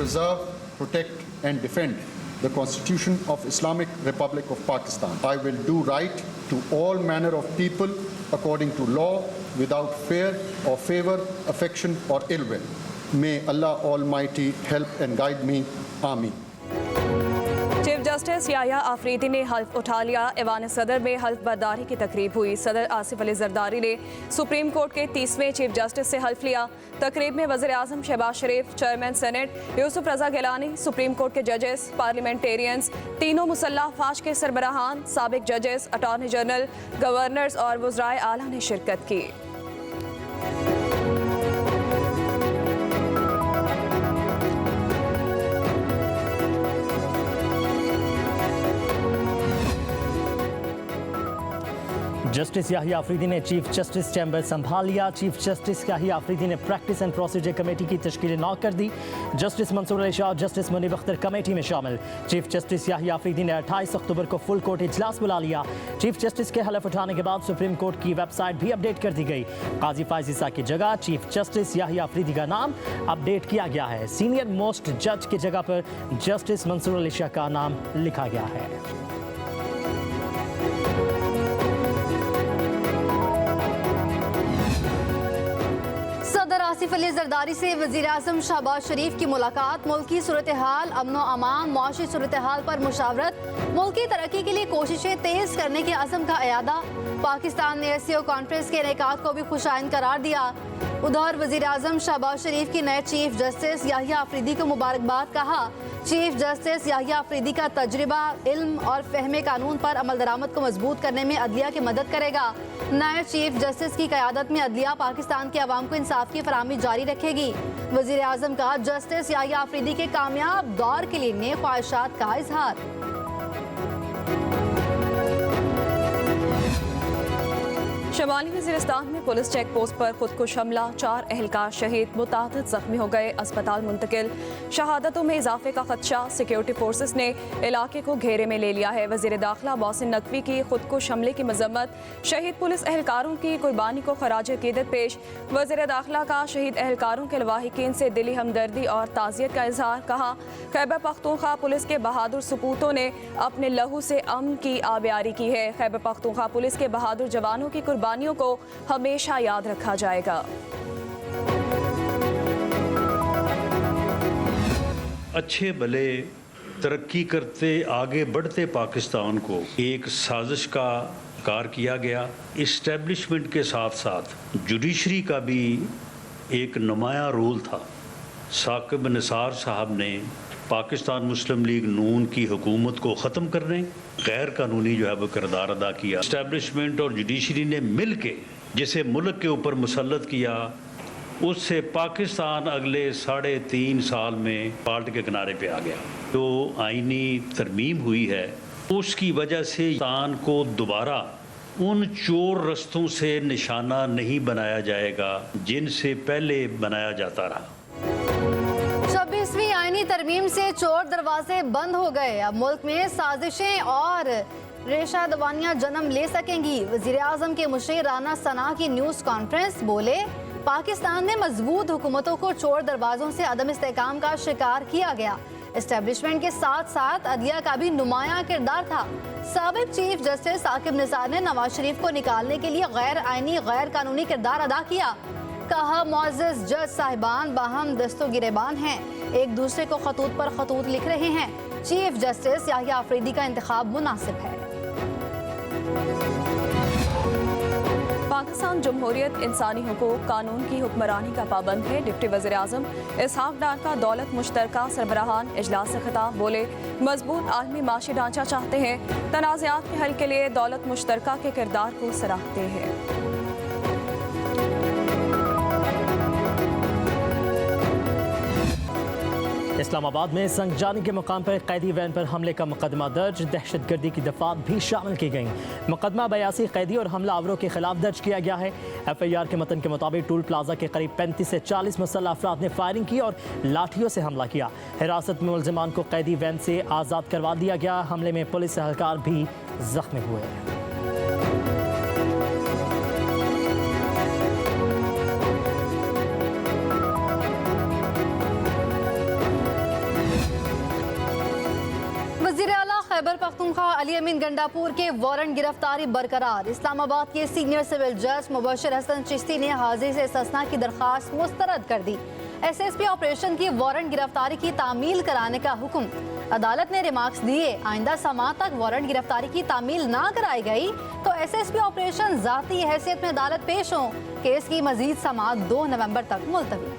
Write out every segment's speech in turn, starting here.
preserve, protect and defend the Constitution of Islamic Republic of Pakistan. I will do right to all manner of people according to law, without fear or favor, affection or ill will. May Allah Almighty help and guide me. Ameen. Chief justice Yahya Afridi ने हल्फ उठा लिया। ऐवान सदर में हल्फ बर्दारी की तकरीब हुई। सदर आसिफ अली जरदारी ने सुप्रीम कोर्ट के 30वें चीफ जस्टिस से हल्फ लिया। तकरीब में वज़ीर आज़म शहबाज शरीफ, चेयरमैन सेनेट यूसुफ रज़ा गिलानी, सुप्रीम कोर्ट के जजेस, पार्लियामेंटेरियंस, तीनों मुसल्लह फ़ौज के सरबराहान, साबिक जजेस, अटॉर्नी जनरल, गवर्नर्स और वज़राए आला ने शिरकत की। जस्टिस याहिया आफरीदी ने चीफ जस्टिस चैम्बर संभाल लिया। चीफ जस्टिस याहिया आफरीदी ने प्रैक्टिस एंड प्रोसीजर कमेटी की तश्कील नौ कर दी। जस्टिस मंसूर अली शाह और जस्टिस मुनीब अख्तर कमेटी में शामिल। चीफ जस्टिस याहिया आफरीदी ने 28 अक्टूबर को फुल कोर्ट इजलास बुला लिया। चीफ जस्टिस के हलफ उठाने के बाद सुप्रीम कोर्ट की वेबसाइट भी अपडेट कर दी गई। काजी फाइज ईसा की जगह चीफ जस्टिस याहिया आफरीदी का नाम अपडेट किया गया है। सीनियर मोस्ट जज की जगह पर जस्टिस मंसूर अली शाह का नाम लिखा गया है। आसिफ अली जरदारी से वज़ीर आज़म शहबाज शरीफ की मुलाकात। मुल्की सूरत हाल, अमन व अमान, मुआशी सूरत हाल पर मुशावरत। मुल्की तरक्की के लिए कोशिशें तेज़ करने के अज़म का अयादा। पाकिस्तान ने एससीओ कॉन्फ्रेंस के इनेकाद को भी खुशाइन करार दिया। उधर वज़ीर आज़म शहबाज शरीफ की नए चीफ जस्टिस याहिया आफरीदी को मुबारकबाद। कहा चीफ जस्टिस याहिया आफरीदी का तजुर्बा, इल्म और फ़हमे कानून पर अमल दरामद को मजबूत करने में अदलिया की मदद करेगा। नए चीफ जस्टिस की क़यादत में अदलिया पाकिस्तान के अवाम को इंसाफ की फराहमी जारी रखेगी। वज़ीर आज़म का जस्टिस याहिया आफरीदी के कामयाब दौर के लिए नेक ख्वाहिशात का इजहार। शमाली वज़ीरिस्तान में पुलिस चेक पोस्ट पर खुदकुश हमला, 4 एहलकार शहीद, मुतादिद जख्मी हो गए, अस्पताल मुंतकिल। शहादतों में इजाफे का खदशा, सिक्योरिटी फोर्सेस ने इलाके को घेरे में ले लिया है। वज़ीर दाखिला मोहसिन नकवी की खुदकुश हमले की मजम्मत, शहीद पुलिस एहलकारों की कुर्बानी को खराज अकीदत पेश। वज़ीर दाखिला का शहीद एहलकारों के लवाहिकीन से दिली हमदर्दी और ताज़ियत का इजहार। कहा खैबर पख्तूनख्वा पुलिस के बहादुर सपूतों ने अपने लहू से अमन की आबियारी की है। खैबर पख्तूनख्वा पुलिस के बहादुर जवानों की कुर्बानियों को हमेशा याद रखा जाएगा। अच्छे भले तरक्की करते आगे बढ़ते पाकिस्तान को एक साजिश का कार किया गया। इस्टेब्लिशमेंट के साथ साथ जुडिशरी का भी एक नुमाया रोल था। साकिब निसार साहब ने पाकिस्तान मुस्लिम लीग नून की हुकूमत को ख़त्म करने गैर कानूनी जो है वो किरदार अदा किया। इस्टेब्लिशमेंट और जुडिशरी ने मिल के जिसे मुल्क के ऊपर मुसल्लत किया, उससे पाकिस्तान अगले 3.5 साल में पाल्ट के किनारे पे आ गया। जो आइनी तरमीम हुई है उसकी वजह से पाकिस्तान को दोबारा उन चोर रस्तों से निशाना नहीं बनाया जाएगा जिनसे पहले बनाया जाता रहा। 26वीं आईनी तरमीम से चोर दरवाजे बंद हो गए। अब मुल्क में साजिशें और रेशा दवानियां जन्म ले सकेंगी। वज़ीर आज़म के मुशीर राना सना की न्यूज़ कॉन्फ्रेंस। बोले पाकिस्तान में मजबूत हुकूमतों को चोर दरवाजों से अदम इस्तेहकाम का शिकार किया गया। इस्टेब्लिशमेंट के साथ साथ अदलिया का भी नुमाया किरदार था। साबिक चीफ जस्टिस साकिब निसार ने नवाज शरीफ को निकालने के लिए गैर आईनी गैर कानूनी किरदार अदा किया। कहा मुअज़्ज़ज़ जज साहिबान बाहम दस्तो गिरेबान हैं, एक दूसरे को खतूत पर खतूत लिख रहे हैं। चीफ जस्टिस याहिया आफरीदी का इंतखाब मुनासिब है। पाकिस्तान जमहूरियत इंसानी हुकूक कानून की हुक्मरानी का पाबंद है। डिप्टी वज़ीर आज़म इसहाक डार का दौलत मुश्तरका सरबराहान इजलास से खिताब। बोले मजबूत आलमी माशी ढांचा चाहते हैं, तनाज़ात के हल के लिए दौलत मुश्तरका के किरदार को सराहते हैं। इस्लामाबाद में संगजानी के मुकाम पर कैदी वैन पर हमले का मुकदमा दर्ज। दहशतगर्दी की दफात भी शामिल की गई। मुकदमा 82 कैदी और हमला आवरों के खिलाफ दर्ज किया गया है। FIR के मतन के मुताबिक टूल प्लाजा के करीब 35 से 40 मुसल्लह अफराद ने फायरिंग की और लाठियों से हमला किया। हिरासत में मुलजिमान को कैदी वैन से आज़ाद करवा दिया गया। हमले में पुलिस एहलकार भी जख्मी हुए। खैबर पख्तूनख्वा अली अमीन गंडापुर के वारंट गिरफ्तारी बरकरार। इस्लामाबाद के सीनियर सिविल जज मुबशर हसन चिश्ती ने हाजिर से इस्तिस्ना की दरख्वास्त मुस्तरद कर दी। SSP ऑपरेशन की वारंट गिरफ्तारी की तामील कराने का हुक्म। अदालत ने रिमार्क्स दिए, आइंदा समाअत तक वारंट गिरफ्तारी की तामील ना कराई गई तो SSP ऑपरेशन जाती हैसियत में अदालत पेश हो। केस की मजीद समाअत 2 नवंबर तक मुलतवी।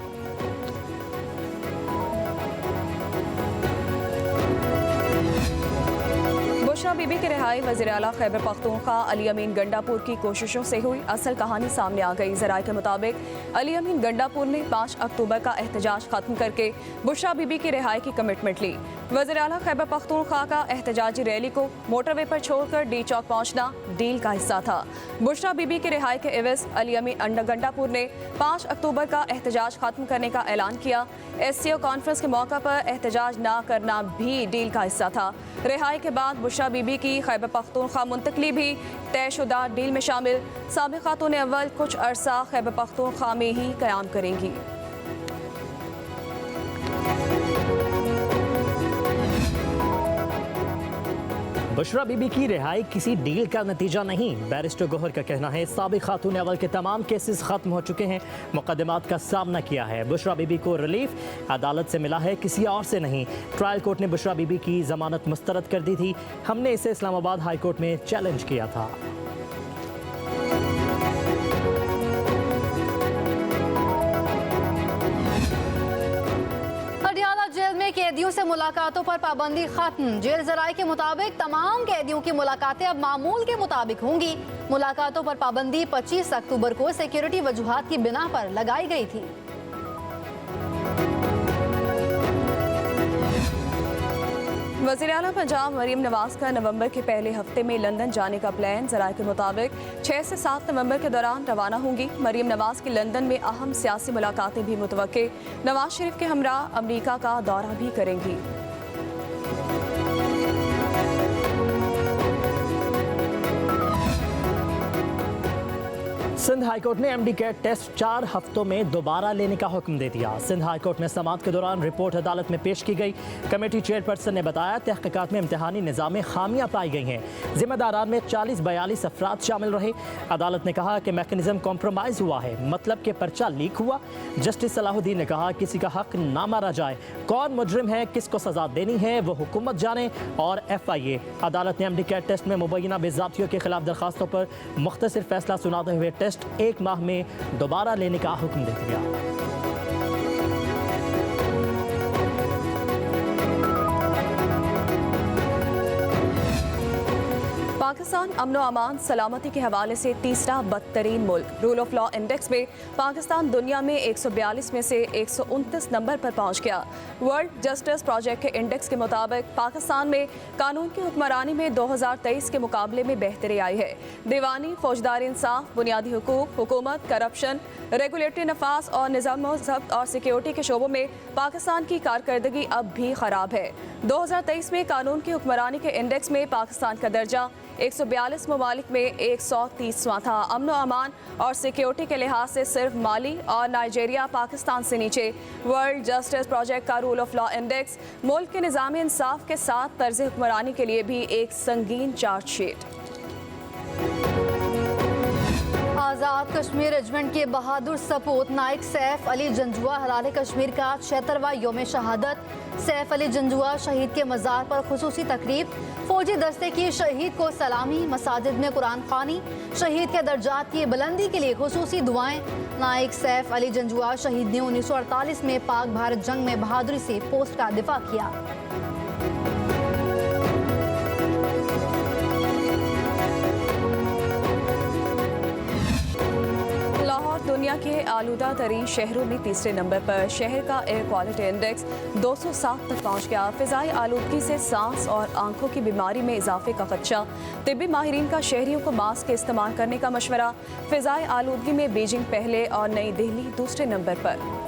बुशरा बीबी की रिहाई वज़ीर आला खैबर पख्तूनख्वा अली अमीन गंडापुर की कोशिशों से हुई। असल कहानी सामने आ गई। ज़राए के मुताबिक अली अमीन गंडापुर ने 5 अक्टूबर का एहतजाज खत्म करके बुशरा बीबी की रिहाई की कमिटमेंट ली। वज़ीर आला खैबर पख्तूनख्वा का एहतजाजी रैली को मोटरवे पर छोड़कर डी चौक पहुंचना डील का हिस्सा था। बुशरा बीबी की रिहाई के एवज अली अमीन गंडापुर ने 5 अक्टूबर का एहतजाज खत्म करने का ऐलान किया। SCO कॉन्फ्रेंस के मौका पर एहतजाज ना करना भी डील का हिस्सा था। रिहाई के बाद बुशरा बीबी की खैबर पख्तूनख्वा मुंतकली भी तयशुदा डील में शामिल। साबिक़ खातून अव्वल कुछ अरसा खैबर पख्तूनख्वा में ही क़याम करेंगी। बुशरा बीबी की रिहाई किसी डील का नतीजा नहीं। बैरिस्टर गोहर का कहना है साबिक़ खातून अव्वल के तमाम केसेस खत्म हो चुके हैं, मुकदमात का सामना किया है। बुशरा बीबी को रिलीफ अदालत से मिला है, किसी और से नहीं। ट्रायल कोर्ट ने बुशरा बीबी की जमानत मुस्तरद कर दी थी। हमने इसे इस्लामाबाद हाई कोर्ट में चैलेंज किया था। जेल में कैदियों से मुलाकातों पर पाबंदी खत्म। जेल जराये के मुताबिक तमाम कैदियों की मुलाकातें अब मामूल के मुताबिक होंगी। मुलाकातों पर पाबंदी 25 अक्टूबर को सिक्योरिटी वजूहात की बिना पर लगाई गई थी। वज़ीर आला पंजाब मरीम नवाज का नवंबर के पहले हफ्ते में लंदन जाने का प्लान। ज़राए के मुताबिक 6 से 7 नवंबर के दौरान रवाना होंगी। मरीम नवाज की लंदन में अहम सियासी मुलाकातें भी मुतवक्के। नवाज शरीफ के हमरा अमरीका का दौरा भी करेंगी। सिंध हाईकोर्ट ने MD कैट टेस्ट 4 हफ्तों में दोबारा लेने का हुक्म दे दिया। सिंध हाईकोर्ट में समाअत के दौरान रिपोर्ट अदालत में पेश की गई। कमेटी चेयरपर्सन ने बताया तहकीकात में इम्तिहानी निज़ाम में खामियां पाई गई हैं। जिम्मेदारान में 40-42 अफराद शामिल रहे। अदालत ने कहा कि मैकेनिज्म कॉम्प्रोमाइज़ हुआ है, मतलब कि पर्चा लीक हुआ। जस्टिस सलाहुद्दीन ने कहा किसी का हक ना मारा जाए, कौन मुजरिम है, किसको सजा देनी है वो हुकूमत जाने और FIA। अदालत ने MD कैट टेस्ट में मुबैना बेज़ाब्तियों के खिलाफ दरखास्तों पर मुख्तसर फैसला सुनाते हुए टेस्ट 1 माह में दोबारा लेने का हुक्म दे दिया। पाकिस्तान अमनो अमान सलामती के हवाले से तीसरा बदतरीन मुल्क। रूल ऑफ लॉ इंडेक्स में पाकिस्तान दुनिया में 142 में से 129 नंबर पर पहुंच गया। वर्ल्ड जस्टिस प्रोजेक्ट के इंडेक्स के मुताबिक पाकिस्तान में कानून की हुक्मरानी में 2023 के मुकाबले में बेहतरी आई है। दीवानी, फौजदारी इंसाफ, बुनियादी हुकूक, हुकूमत, करप्शन, रेगुलेटरी नफाज और निज़ाम ज़ब्त और सिक्योरिटी के शोबों में पाकिस्तान की कारकर्दगी अब भी ख़राब है। 2023 में कानून की हुक्मरानी के इंडेक्स में पाकिस्तान का दर्जा 142 ममालिक में 130वां था। अमनो अमान और सिक्योरिटी के लिहाज से सिर्फ माली और नाइजीरिया पाकिस्तान से नीचे। वर्ल्ड जस्टिस प्रोजेक्ट का रूल ऑफ लॉ इंडेक्स मुल्क के निज़ाम इंसाफ के साथ तर्ज हुक्मरानी के लिए भी एक संगीन चार्जशीट। आज़ाद कश्मीर रेजिमेंट के बहादुर सपूत नाइक सैफ अली जंजुआ हलाल कश्मीर का 76वां योम शहादत। सैफ अली जंजुआ शहीद के मज़ार पर खुसूसी तकरीब। फौजी दस्ते की शहीद को सलामी, मसाजिद में कुरान ख़वानी। शहीद के दर्जात की बुलंदी के लिए खुसूसी दुआएं। नाइक सैफ अली जंजुआ शहीद ने 1948 में पाक भारत जंग में बहादुरी से पोस्ट का दिफा किया। दुनिया के आलूदा तरीन शहरों में तीसरे नंबर पर। शहर का एयर क्वालिटी इंडेक्स 207 तक पहुंच गया। फिजाई आलूदगी से सांस और आंखों की बीमारी में इजाफे का खदशा। तिब्बी माहिरीन का शहरियों को मास्क के इस्तेमाल करने का मशवरा। फिजाई आलूदगी में बीजिंग पहले और नई दिल्ली दूसरे नंबर पर।